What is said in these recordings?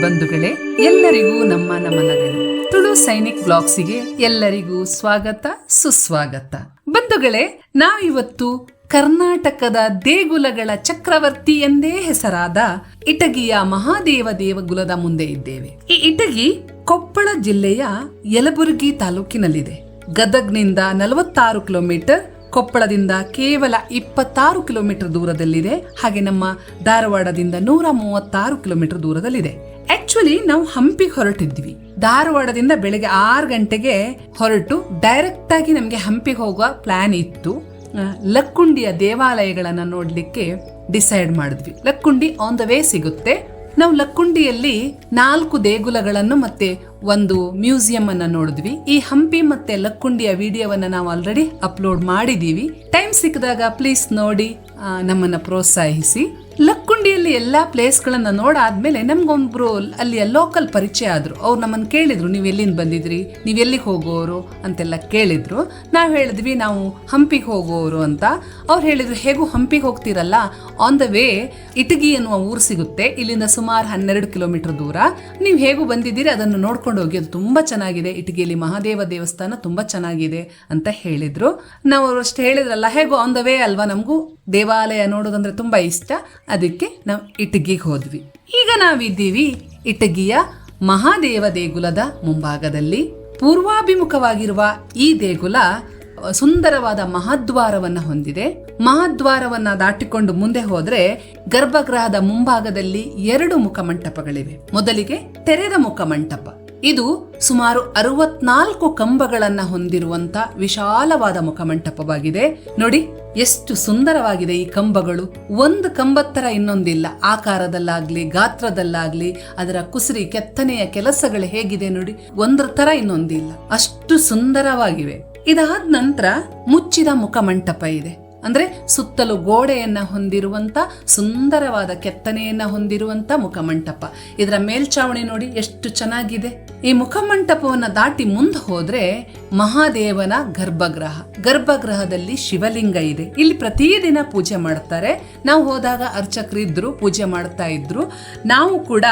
ಬಂಧುಗಳೇ, ಎಲ್ಲರಿಗೂ ನಮ್ಮ ನಮನಗಳು. ತುಳು ಸೈನಿಕ್ ಬ್ಲಾಗ್ಸಿಗೆ ಎಲ್ಲರಿಗೂ ಸ್ವಾಗತ ಸುಸ್ವಾಗತ. ಬಂಧುಗಳೇ, ನಾವಿವತ್ತು ಕರ್ನಾಟಕದ ದೇಗುಲಗಳ ಚಕ್ರವರ್ತಿ ಎಂದೇ ಹೆಸರಾದ ಇಟಗಿಯ ಮಹಾದೇವ ದೇವಗುಲದ ಮುಂದೆ ಇದ್ದೇವೆ. ಈ ಇಟಗಿ ಕೊಪ್ಪಳ ಜಿಲ್ಲೆಯ ಯಲಬುರ್ಗಿ ತಾಲೂಕಿನಲ್ಲಿದೆ. ಗದಗ್ನಿಂದ 46 ಕಿಲೋಮೀಟರ್, ಕೊಪ್ಪಳದಿಂದ ಕೇವಲ 26 ಕಿಲೋಮೀಟರ್ ದೂರದಲ್ಲಿದೆ. ಹಾಗೆ ನಮ್ಮ ಧಾರವಾಡದಿಂದ 136 ಕಿಲೋಮೀಟರ್ ದೂರದಲ್ಲಿದೆ. ಆಕ್ಚುಲಿ ನಾವು ಹಂಪಿಗೆ ಹೊರಟಿದ್ವಿ. ಧಾರವಾಡದಿಂದ ಬೆಳಗ್ಗೆ 6 ಗಂಟೆಗೆ ಹೊರಟು ಡೈರೆಕ್ಟ್ ಆಗಿ ನಮ್ಗೆ ಹಂಪಿಗೆ ಹೋಗುವ ಪ್ಲಾನ್ ಇತ್ತು. ಲಕ್ಕುಂಡಿಯ ದೇವಾಲಯಗಳನ್ನ ನೋಡ್ಲಿಕ್ಕೆ ಡಿಸೈಡ್ ಮಾಡಿದ್ವಿ. ಲಕ್ಕುಂಡಿ ಆನ್ ದ ವೇ ಸಿಗುತ್ತೆ. ನಾವು ಲಕ್ಕುಂಡಿಯಲ್ಲಿ 4 ದೇಗುಲಗಳನ್ನು ಮತ್ತೆ ಒಂದು ಮ್ಯೂಸಿಯಂ ಅನ್ನ ನೋಡಿದ್ವಿ. ಈ ಹಂಪಿ ಮತ್ತೆ ಲಕ್ಕುಂಡಿಯ ವಿಡಿಯೋವನ್ನ ನಾವು ಆಲ್ರೆಡಿ ಅಪ್ಲೋಡ್ ಮಾಡಿದೀವಿ. ಟೈಮ್ ಸಿಕ್ಕಿದಾಗ ಪ್ಲೀಸ್ ನೋಡಿ, ನಮ್ಮನ್ನ ಪ್ರೋತ್ಸಾಹಿಸಿ. ಲಕ್ಕುಂಡಿಯಲ್ಲಿ ಎಲ್ಲಾ ಪ್ಲೇಸ್ ಗಳನ್ನ ನೋಡಾದ್ಮೇಲೆ ನಮ್ಗೊಬ್ರು ಅಲ್ಲಿಯ ಲೋಕಲ್ ಪರಿಚಯ ಆದ್ರು. ಅವ್ರು ನಮ್ಮನ್ನ ಕೇಳಿದ್ರು, ನೀವ್ ಎಲ್ಲಿಂದ ಬಂದಿದ್ರಿ, ನೀವ್ ಎಲ್ಲಿಗೆ ಹೋಗೋರು ಅಂತೆಲ್ಲ ಕೇಳಿದ್ರು. ನಾವ್ ಹೇಳಿದ್ವಿ ನಾವು ಹಂಪಿಗೆ ಹೋಗೋರು ಅಂತ. ಅವ್ರು ಹೇಳಿದ್ರು, ಹೇಗೂ ಹಂಪಿಗೆ ಹೋಗ್ತಿರಲ್ಲ, ಆನ್ ದ ವೇ ಇಟಗಿ ಎನ್ನುವ ಊರು ಸಿಗುತ್ತೆ, ಇಲ್ಲಿಂದ ಸುಮಾರು 12 ಕಿಲೋಮೀಟರ್ ದೂರ. ನೀವು ಹೇಗೂ ಬಂದಿದ್ದೀರಿ ಅದನ್ನು ನೋಡ್ಕೊಂಡು ಹೋಗಿ, ಅದು ತುಂಬಾ ಚೆನ್ನಾಗಿದೆ. ಇಟಗಿಯಲ್ಲಿ ಮಹಾದೇವ ದೇವಸ್ಥಾನ ತುಂಬಾ ಚೆನ್ನಾಗಿದೆ ಅಂತ ಹೇಳಿದ್ರು. ನಾವು ಅಷ್ಟು ಹೇಳಿದ್ರಲ್ಲ, ಹೇಗೂ ಆನ್ ದ ವೇ ಅಲ್ವಾ, ನಮಗೂ ದೇವಾಲಯ ನೋಡೋದಂದ್ರೆ ತುಂಬಾ ಇಷ್ಟ, ಅದಕ್ಕೆ ನಾವು ಇಟಗಿಗೆ ಹೋದ್ವಿ. ಈಗ ನಾವಿದ್ದೀವಿ ಇಟಗಿಯ ಮಹಾದೇವ ದೇಗುಲದ ಮುಂಭಾಗದಲ್ಲಿ. ಪೂರ್ವಾಭಿಮುಖವಾಗಿರುವ ಈ ದೇಗುಲ ಸುಂದರವಾದ ಮಹಾದ್ವಾರವನ್ನ ಹೊಂದಿದೆ. ಮಹಾದ್ವಾರವನ್ನ ದಾಟಿಕೊಂಡು ಮುಂದೆ ಹೋದ್ರೆ ಗರ್ಭಗೃಹದ ಮುಂಭಾಗದಲ್ಲಿ 2 ಮುಖಮಂಟಪಗಳಿವೆ. ಮೊದಲಿಗೆ ತೆರೆದ ಮುಖಮಂಟಪ. ಇದು ಸುಮಾರು 64 ಕಂಬಗಳನ್ನ ಹೊಂದಿರುವಂತ ವಿಶಾಲವಾದ ಮುಖಮಂಟಪವಾಗಿದೆ. ನೋಡಿ ಎಷ್ಟು ಸುಂದರವಾಗಿದೆ ಈ ಕಂಬಗಳು. ಒಂದು ಕಂಬತ್ತರ ಇನ್ನೊಂದಿಲ್ಲ. ಆಕಾರದಲ್ಲಾಗ್ಲಿ, ಗಾತ್ರದಲ್ಲಾಗ್ಲಿ, ಅದರ ಕುಸುರಿ ಕೆತ್ತನೆಯ ಕೆಲಸಗಳು ಹೇಗಿದೆ ನೋಡಿ, ಒಂದ್ರ ತರ ಇನ್ನೊಂದಿಲ್ಲ, ಅಷ್ಟು ಸುಂದರವಾಗಿವೆ. ಇದಾದ ನಂತರ ಮುಚ್ಚಿದ ಮುಖಮಂಟಪ ಇದೆ. ಅಂದ್ರೆ ಸುತ್ತಲೂ ಗೋಡೆಯನ್ನ ಹೊಂದಿರುವಂತ ಸುಂದರವಾದ ಕೆತ್ತನೆಯನ್ನ ಹೊಂದಿರುವಂತ ಮುಖಮಂಟಪ. ಇದರ ಮೇಲ್ಚಾವಣಿ ನೋಡಿ ಎಷ್ಟು ಚೆನ್ನಾಗಿದೆ. ಈ ಮುಖಮಂಟಪವನ್ನ ದಾಟಿ ಮುಂದೆ ಹೋದ್ರೆ ಮಹಾದೇವನ ಗರ್ಭಗೃಹ. ಗರ್ಭಗೃಹದಲ್ಲಿ ಶಿವಲಿಂಗ ಇದೆ. ಇಲ್ಲಿ ಪ್ರತಿದಿನ ಪೂಜೆ ಮಾಡ್ತಾರೆ. ನಾವು ಹೋದಾಗ ಅರ್ಚಕರಿದ್ರು, ಪೂಜೆ ಮಾಡ್ತಾ ಇದ್ರು. ನಾವು ಕೂಡ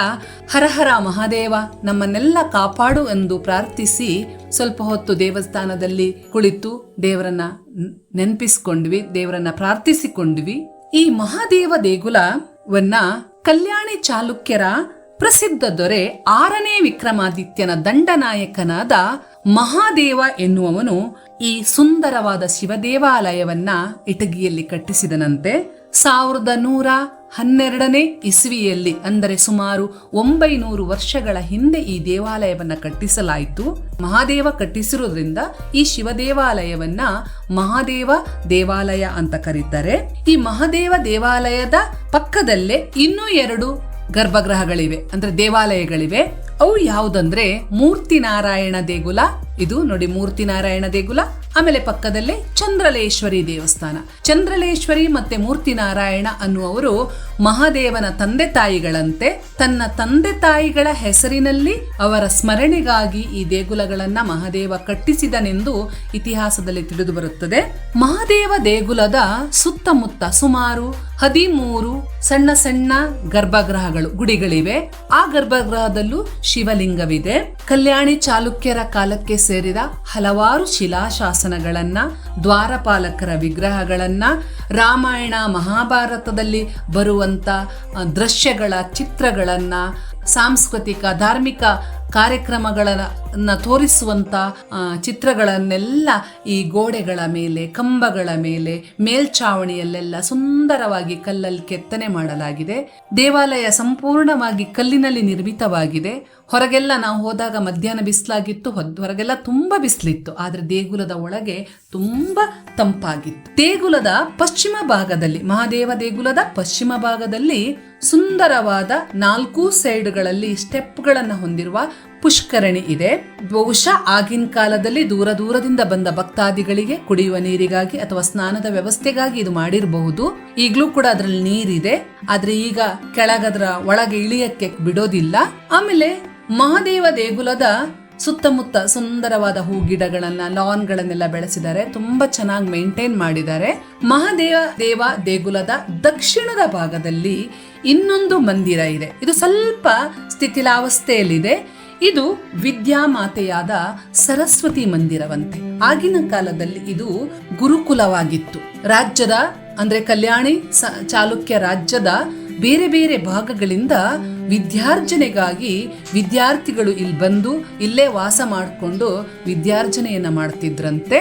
ಹರಹರ ಮಹಾದೇವ ನಮ್ಮನ್ನೆಲ್ಲ ಕಾಪಾಡು ಎಂದು ಪ್ರಾರ್ಥಿಸಿ ಸ್ವಲ್ಪ ಹೊತ್ತು ದೇವಸ್ಥಾನದಲ್ಲಿ ಕುಳಿತು ದೇವರನ್ನ ನೆನಪಿಸಿಕೊಂಡ್ವಿ, ದೇವರನ್ನ ಪ್ರಾರ್ಥಿಸಿಕೊಂಡ್ವಿ. ಈ ಮಹಾದೇವ ದೇಗುಲವನ್ನ ಕಲ್ಯಾಣಿ ಚಾಲುಕ್ಯರ ಪ್ರಸಿದ್ಧ ದೊರೆ 6ನೇ ವಿಕ್ರಮಾದಿತ್ಯನ ದಂಡನಾಯಕನಾದ ಮಹಾದೇವ ಎನ್ನುವವನು ಈ ಸುಂದರವಾದ ಶಿವ ದೇವಾಲಯವನ್ನ ಇಟಗಿಯಲ್ಲಿ ಕಟ್ಟಿಸಿದನಂತೆ. 1112ನೇ ಇಸ್ವಿಯಲ್ಲಿ, ಅಂದರೆ ಸುಮಾರು 900 ವರ್ಷಗಳ ಹಿಂದೆ ಈ ದೇವಾಲಯವನ್ನ ಕಟ್ಟಿಸಲಾಯಿತು. ಮಹಾದೇವ ಕಟ್ಟಿಸಿರೋದ್ರಿಂದ ಈ ಶಿವ ದೇವಾಲಯವನ್ನ ಮಹಾದೇವ ದೇವಾಲಯ ಅಂತ ಕರೀತಾರೆ. ಈ ಮಹಾದೇವ ದೇವಾಲಯದ ಪಕ್ಕದಲ್ಲೇ ಇನ್ನೂ 2 ಗರ್ಭಗೃಹಗಳಿವೆ, ಅಂದ್ರೆ ದೇವಾಲಯಗಳಿವೆ. ಅವು ಯಾವುದಂದ್ರೆ ಮೂರ್ತಿನಾರಾಯಣ ದೇಗುಲ. ಇದು ನೋಡಿ ಮೂರ್ತಿನಾರಾಯಣ ದೇಗುಲ. ಆಮೇಲೆ ಪಕ್ಕದಲ್ಲೇ ಚಂದ್ರಲೇಶ್ವರಿ ದೇವಸ್ಥಾನ. ಚಂದ್ರಲೇಶ್ವರಿ ಮತ್ತೆ ಮೂರ್ತಿನಾರಾಯಣ ಅನ್ನುವರು ಮಹಾದೇವನ ತಂದೆ ತಾಯಿಗಳಂತೆ. ತನ್ನ ತಂದೆ ತಾಯಿಗಳ ಹೆಸರಿನಲ್ಲಿ ಅವರ ಸ್ಮರಣೆಗಾಗಿ ಈ ದೇಗುಲಗಳನ್ನ ಮಹಾದೇವ ಕಟ್ಟಿಸಿದನೆಂದು ಇತಿಹಾಸದಲ್ಲಿ ತಿಳಿದು ಬರುತ್ತದೆ. ಮಹಾದೇವ ದೇಗುಲದ ಸುತ್ತಮುತ್ತ ಸುಮಾರು 13 ಸಣ್ಣ ಸಣ್ಣ ಗರ್ಭಗೃಹಗಳು, ಗುಡಿಗಳಿವೆ. ಆ ಗರ್ಭಗೃಹದಲ್ಲೂ ಶಿವಲಿಂಗವಿದೆ. ಕಲ್ಯಾಣಿ ಚಾಲುಕ್ಯರ ಕಾಲಕ್ಕೆ ಸೇರಿದ ಹಲವಾರು ಶಿಲಾಶಾಸನಗಳನ್ನ, ದ್ವಾರಪಾಲಕರ ವಿಗ್ರಹಗಳನ್ನ, ರಾಮಾಯಣ ಮಹಾಭಾರತದಲ್ಲಿ ಬರುವಂತ ದೃಶ್ಯಗಳ ಚಿತ್ರಗಳನ್ನ, ಸಾಂಸ್ಕೃತಿಕ ಧಾರ್ಮಿಕ ಕಾರ್ಯಕ್ರಮಗಳನ್ನ ತೋರಿಸುವಂತ ಚಿತ್ರಗಳನ್ನೆಲ್ಲ ಈ ಗೋಡೆಗಳ ಮೇಲೆ, ಕಂಬಗಳ ಮೇಲೆ, ಮೇಲ್ಚಾವಣಿಯಲ್ಲೆಲ್ಲ ಸುಂದರವಾಗಿ ಕಲ್ಲಲ್ಲಿ ಕೆತ್ತನೆ ಮಾಡಲಾಗಿದೆ. ದೇವಾಲಯ ಸಂಪೂರ್ಣವಾಗಿ ಕಲ್ಲಿನಲ್ಲಿ ನಿರ್ಮಿತವಾಗಿದೆ. ಹೊರಗೆಲ್ಲ ನಾವು ಹೋದಾಗ ಮಧ್ಯಾಹ್ನ ಬಿಸಿಲಾಗಿತ್ತು, ಹೊರಗೆಲ್ಲ ತುಂಬಾ ಬಿಸಿಲಿತ್ತು. ಆದ್ರೆ ದೇಗುಲದ ಒಳಗೆ ತುಂಬಾ ತಂಪಾಗಿತ್ತು. ದೇಗುಲದ ಪಶ್ಚಿಮ ಭಾಗದಲ್ಲಿ, ಮಹಾದೇವ ದೇಗುಲದ ಪಶ್ಚಿಮ ಭಾಗದಲ್ಲಿ ಸುಂದರವಾದ 4 ಸೈಡ್ಗಳಲ್ಲಿ ಸ್ಟೆಪ್ಗಳನ್ನ ಹೊಂದಿರುವ ಪುಷ್ಕರಣಿ ಇದೆ. ಬಹುಶಃ ಆಗಿನ ಕಾಲದಲ್ಲಿ ದೂರ ದೂರದಿಂದ ಬಂದ ಭಕ್ತಾದಿಗಳಿಗೆ ಕುಡಿಯುವ ನೀರಿಗಾಗಿ ಅಥವಾ ಸ್ನಾನದ ವ್ಯವಸ್ಥೆಗಾಗಿ ಇದು ಮಾಡಿರಬಹುದು. ಈಗಲೂ ಕೂಡ ಅದ್ರಲ್ಲಿ ನೀರಿದೆ, ಆದ್ರೆ ಈಗ ಕೆಳಗದ್ರ ಒಳಗೆ ಇಳಿಯಕ್ಕೆ ಬಿಡೋದಿಲ್ಲ. ಆಮೇಲೆ ಮಹಾದೇವ ದೇಗುಲದ ಸುತ್ತಮುತ್ತ ಸುಂದರವಾದ ಹೂ ಗಿಡಗಳನ್ನ, ಲಾನ್ಗಳನ್ನೆಲ್ಲ ಬೆಳೆಸಿದ್ದಾರೆ. ತುಂಬಾ ಚೆನ್ನಾಗಿ ಮೇಂಟೈನ್ ಮಾಡಿದ್ದಾರೆ. ಮಹಾದೇವ ದೇಗುಲದ ದಕ್ಷಿಣದ ಭಾಗದಲ್ಲಿ ಇನ್ನೊಂದು ಮಂದಿರ ಇದೆ. ಇದು ಸ್ವಲ್ಪ ಸ್ಥಿತಿಲಾವಸ್ಥೆಯಲ್ಲಿದೆ. ಇದು ವಿದ್ಯಾಮಾತೆಯಾದ ಸರಸ್ವತಿ ಮಂದಿರವಂತೆ. ಆಗಿನ ಕಾಲದಲ್ಲಿ ಇದು ಗುರುಕುಲವಾಗಿತ್ತು. ರಾಜ್ಯದ ಅಂದ್ರೆ ಕಲ್ಯಾಣಿ ಚಾಲುಕ್ಯ ರಾಜ್ಯದ ಬೇರೆ ಬೇರೆ ಭಾಗಗಳಿಂದ ವಿದ್ಯಾರ್ಜನೆಗಾಗಿ ವಿದ್ಯಾರ್ಥಿಗಳು ಇಲ್ಲಿ ಬಂದು ಇಲ್ಲೇ ವಾಸ ಮಾಡಿಕೊಂಡು ವಿದ್ಯಾರ್ಜನೆಯನ್ನ ಮಾಡ್ತಿದ್ರಂತೆ.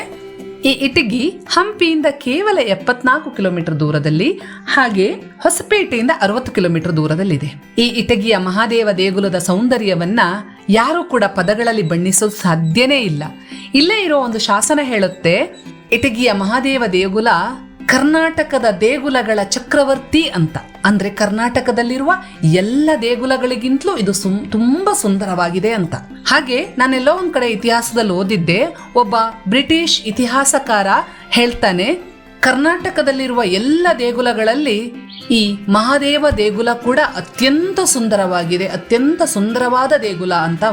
ಈ ಇಟಗಿ ಹಂಪಿಯಿಂದ ಕೇವಲ 74 ಕಿಲೋಮೀಟರ್ ದೂರದಲ್ಲಿ, ಹಾಗೆ ಹೊಸಪೇಟೆಯಿಂದ 60 ಕಿಲೋಮೀಟರ್ ದೂರದಲ್ಲಿದೆ. ಈ ಇಟಗಿಯ ಮಹಾದೇವ ದೇಗುಲದ ಸೌಂದರ್ಯವನ್ನ ಯಾರು ಕೂಡ ಪದಗಳಲ್ಲಿ ಬಣ್ಣಿಸೋದು ಸಾಧ್ಯನೇ ಇಲ್ಲ. ಇಲ್ಲೇ ಇರೋ ಒಂದು ಶಾಸನ ಹೇಳುತ್ತೆ, ಇಟಗಿಯ ಮಹಾದೇವ ದೇಗುಲ ಕರ್ನಾಟಕದ ದೇಗುಲಗಳ ಚಕ್ರವರ್ತಿ ಅಂತ. ಅಂದ್ರೆ ಕರ್ನಾಟಕದಲ್ಲಿರುವ ಎಲ್ಲ ದೇಗುಲಗಳಿಗಿಂತಲೂ ಇದು ತುಂಬಾ ಸುಂದರವಾಗಿದೆ ಅಂತ. ಹಾಗೆ ನಾನೆಲ್ಲೋ ಒಂದ್ ಕಡೆ ಇತಿಹಾಸದಲ್ಲಿ ಓದಿದ್ದೆ, ಒಬ್ಬ ಬ್ರಿಟಿಷ್ ಇತಿಹಾಸಕಾರ ಹೇಳ್ತಾನೆ, ಕರ್ನಾಟಕದಲ್ಲಿರುವ ಎಲ್ಲ ದೇಗುಲಗಳಲ್ಲಿ ಈ ಮಹಾದೇವ ದೇಗುಲ ಕೂಡ ಅತ್ಯಂತ ಸುಂದರವಾಗಿದೆ, ಅತ್ಯಂತ ಸುಂದರವಾದ ದೇಗುಲ ಅಂತ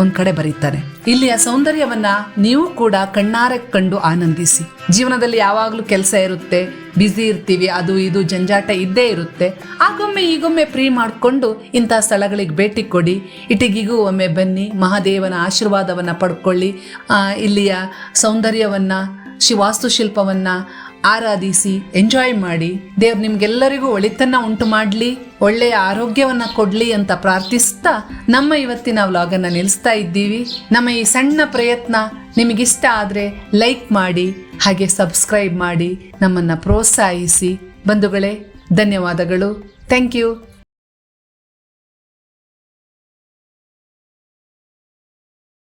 ಒಂದ್ ಕಡೆ ಬರೀತಾರೆ. ಇಲ್ಲಿಯ ಸೌಂದರ್ಯವನ್ನ ನೀವು ಕೂಡ ಕಣ್ಣಾರೆ ಕಂಡು ಆನಂದಿಸಿ. ಜೀವನದಲ್ಲಿ ಯಾವಾಗ್ಲೂ ಕೆಲಸ ಇರುತ್ತೆ, ಬ್ಯುಸಿ ಇರ್ತೀವಿ, ಅದು ಇದು ಜಂಜಾಟ ಇದ್ದೇ ಇರುತ್ತೆ. ಆಗೊಮ್ಮೆ ಈಗೊಮ್ಮೆ ಫ್ರೀ ಮಾಡಿಕೊಂಡು ಇಂಥ ಸ್ಥಳಗಳಿಗೆ ಭೇಟಿ ಕೊಡಿ. ಇಟಗಿಗೂ ಒಮ್ಮೆ ಬನ್ನಿ, ಮಹಾದೇವನ ಆಶೀರ್ವಾದವನ್ನ ಪಡ್ಕೊಳ್ಳಿ. ಇಲ್ಲಿಯ ಸೌಂದರ್ಯವನ್ನ, ವಾಸ್ತುಶಿಲ್ಪವನ್ನ ಆರಾಧಿಸಿ ಎಂಜಾಯ್ ಮಾಡಿ. ದೇವ್ರು ನಿಮ್ಗೆಲ್ಲರಿಗೂ ಒಳಿತನ್ನ ಉಂಟು ಮಾಡಲಿ, ಒಳ್ಳೆಯ ಆರೋಗ್ಯವನ್ನ ಕೊಡ್ಲಿ ಅಂತ ಪ್ರಾರ್ಥಿಸ್ತಾ ನಮ್ಮ ಇವತ್ತಿನ ವ್ಲಾಗನ್ನ ನಿಲ್ಲಿಸ್ತಾ ಇದ್ದೀವಿ. ನಮ್ಮ ಈ ಸಣ್ಣ ಪ್ರಯತ್ನ ನಿಮಗಿಷ್ಟ ಆದ್ರೆ ಲೈಕ್ ಮಾಡಿ, ಹಾಗೆ ಸಬ್ಸ್ಕ್ರೈಬ್ ಮಾಡಿ, ನಮ್ಮನ್ನ ಪ್ರೋತ್ಸಾಹಿಸಿ. ಬಂಧುಗಳೇ, ಧನ್ಯವಾದಗಳು. Thank you.